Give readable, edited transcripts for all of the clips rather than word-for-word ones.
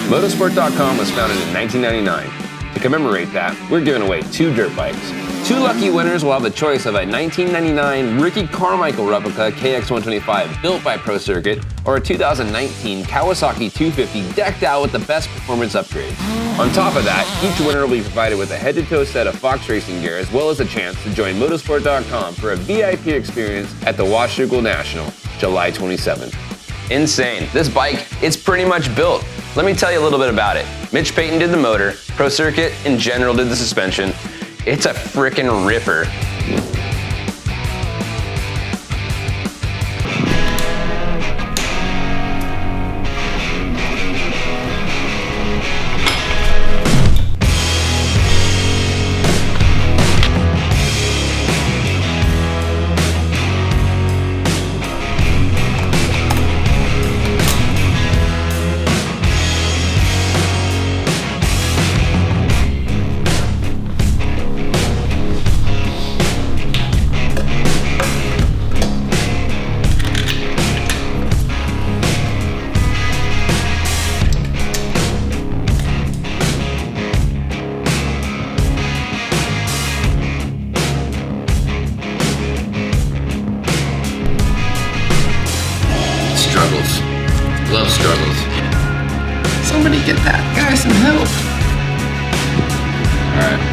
MotoSport.com was founded in 1999. To commemorate that, we're giving away 2 dirt bikes. 2 lucky winners will have the choice of a 1999 Ricky Carmichael Replica KX250 built by Pro Circuit, or a 2019 Kawasaki 250 decked out with the best performance upgrades. On top of that, each winner will be provided with a head-to-toe set of Fox racing gear, as well as a chance to join MotoSport.com for a VIP experience at the Washougal National, July 27th. Insane. This bike, it's pretty much built. Let me tell you a little bit about it. Mitch Payton did the motor, Pro Circuit in general did the suspension. It's a frickin' ripper. Love struggles. Somebody get that guy some help. All right.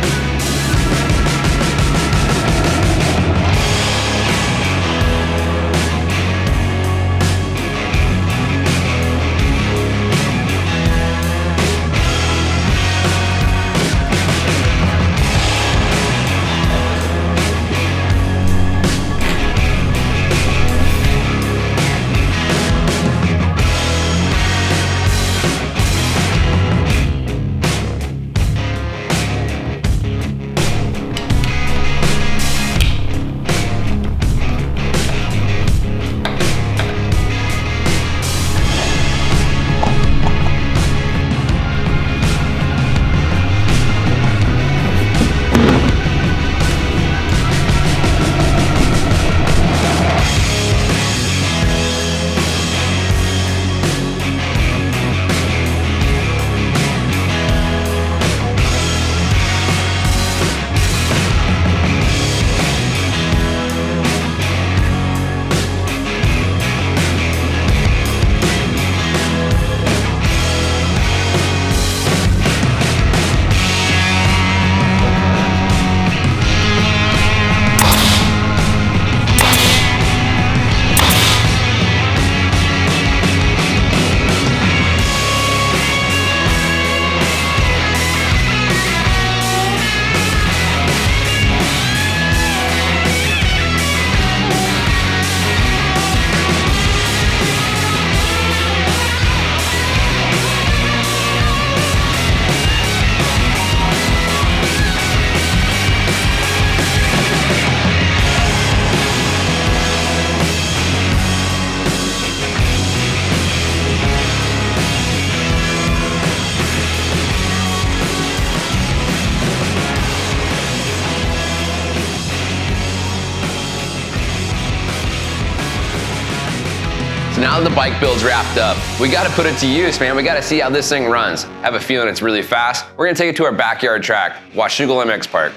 So now that the bike build's wrapped up, we gotta put it to use, man. We gotta see how this thing runs. I have a feeling it's really fast. We're gonna take it to our backyard track, Washougal MX Park.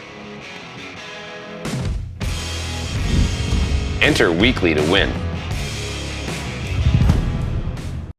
Enter weekly to win.